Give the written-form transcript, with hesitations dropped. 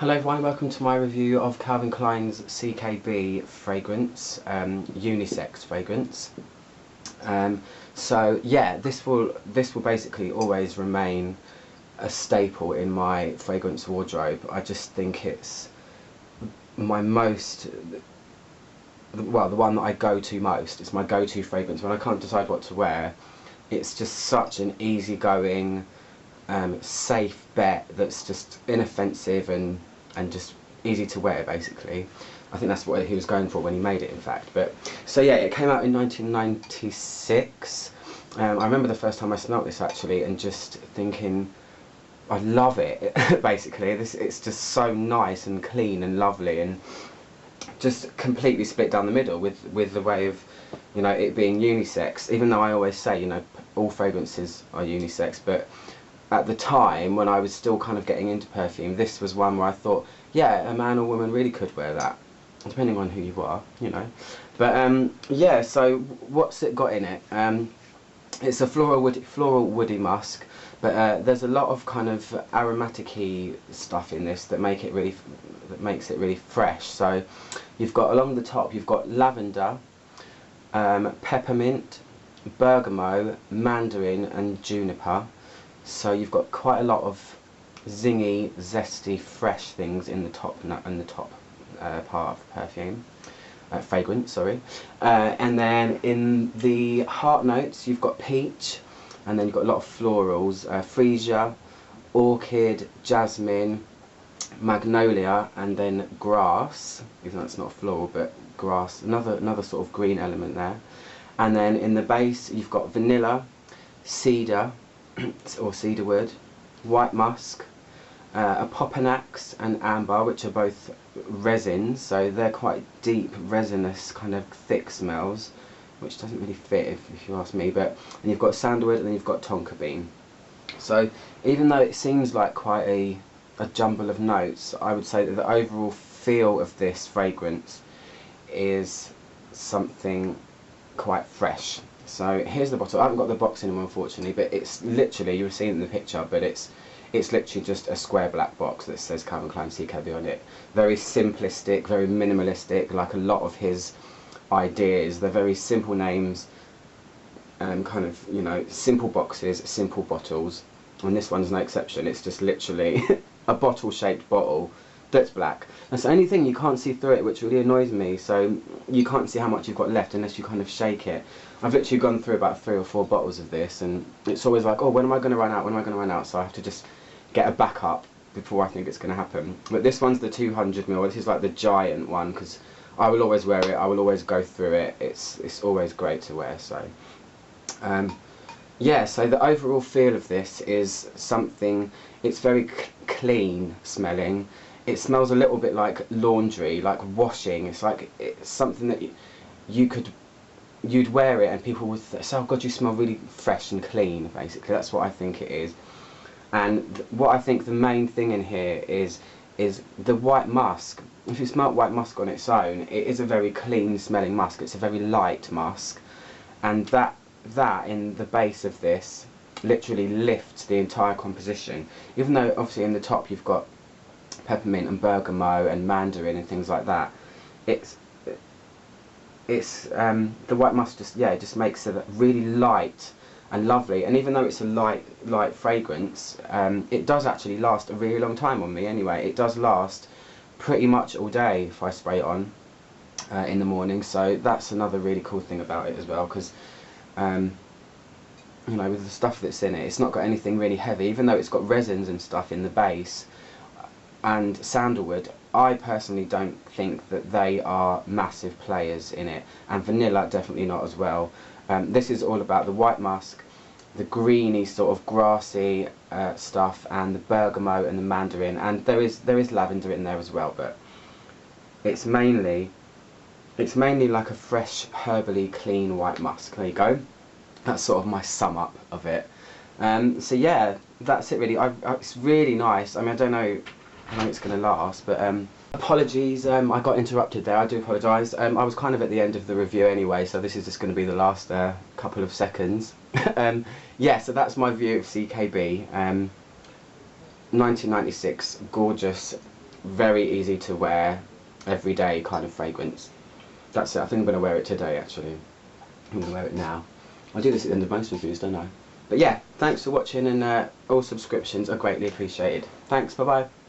Hello everyone, welcome to my review of Calvin Klein's CKB fragrance, unisex fragrance. So yeah, this will basically always remain a staple in my fragrance wardrobe. I just think it's my the one that I go to most. It's my go-to fragrance when I can't decide what to wear. It's just such an easygoing, safe bet that's just inoffensive and just easy to wear, basically. I think that's what he was going for when he made it, in fact. But so yeah, it came out in 1996. I remember the first time I smelt this actually, and just thinking, I love it. Basically, it's just so nice and clean and lovely, and just completely split down the middle with the way of, you know, it being unisex. Even though I always say, you know, all fragrances are unisex, but at the time when I was still kind of getting into perfume, this was one where I thought, yeah, a man or woman really could wear that, depending on who you are, you know. But yeah, so what's it got in it? It's a floral woody musk, but there's a lot of kind of aromatic-y stuff in this that makes it really fresh. So you've got, along the top, you've got lavender, peppermint, bergamot, mandarin and juniper. So you've got quite a lot of zingy, zesty, fresh things in the top part of the perfume. Fragrance, sorry. And then in the heart notes you've got peach, and then you've got a lot of florals, freesia, orchid, jasmine, magnolia, and then grass, even though it's not floral, but grass, another sort of green element there. And then in the base you've got vanilla, cedar or cedarwood, white musk, apopanax and amber, which are both resins, so they're quite deep, resinous, kind of thick smells, which doesn't really fit if you ask me. But and you've got sandalwood, and then you've got tonka bean. So even though it seems like quite a jumble of notes, I would say that the overall feel of this fragrance is something quite fresh. So here's the bottle. I haven't got the box anymore, unfortunately, but it's literally, you've seen it in the picture, but it's literally just a square black box that says Calvin Klein CKB on it. Very simplistic, very minimalistic, like a lot of his ideas. They're very simple names, kind of, you know, simple boxes, simple bottles, and this one's no exception. It's just literally a bottle-shaped bottle that's black. That's the only thing, you can't see through it, which really annoys me. So you can't see how much you've got left unless you kind of shake it. I've literally gone through about 3 or 4 bottles of this, and it's always like, oh, when am I going to run out? When am I going to run out? So I have to just get a backup before I think it's going to happen. But this one's the 200ml. This is like the giant one, because I will always wear it. I will always go through it. It's always great to wear. So yeah, so the overall feel of this is something, it's very clean smelling. It smells a little bit like laundry, like washing. It's like, it's something that you'd wear it and people would say, oh god, you smell really fresh and clean, basically. That's what I think it is. And what I think the main thing in here is the white musk. If you smell white musk on its own, it is a very clean smelling musk. It's a very light musk, and that in the base of this literally lifts the entire composition. Even though obviously in the top you've got peppermint and bergamot and mandarin and things like that, the white musk just makes it really light and lovely. And even though it's a light fragrance, it does actually last a really long time on me anyway. It does last pretty much all day if I spray it on in the morning. So that's another really cool thing about it as well, because you know, with the stuff that's in it, it's not got anything really heavy, even though it's got resins and stuff in the base and sandalwood. I personally don't think that they are massive players in it, and vanilla definitely not as well. This is all about the white musk, the greeny sort of grassy stuff, and the bergamot and the mandarin, and there is lavender in there as well, but it's mainly like a fresh, herbally clean white musk. There you go. That's sort of my sum up of it. So yeah, that's it really. It's really nice. I mean, I don't know how long it's going to last, but apologies, I got interrupted there. I do apologise. I was kind of at the end of the review anyway, so this is just going to be the last couple of seconds. Yeah, so that's my view of CKB. 1996, gorgeous very easy to wear, everyday kind of fragrance. That's it. I think I'm going to wear it today, actually. I'm going to wear it now. I do this at the end of most reviews, don't I? But yeah, thanks for watching, and all subscriptions are greatly appreciated. Thanks, bye bye.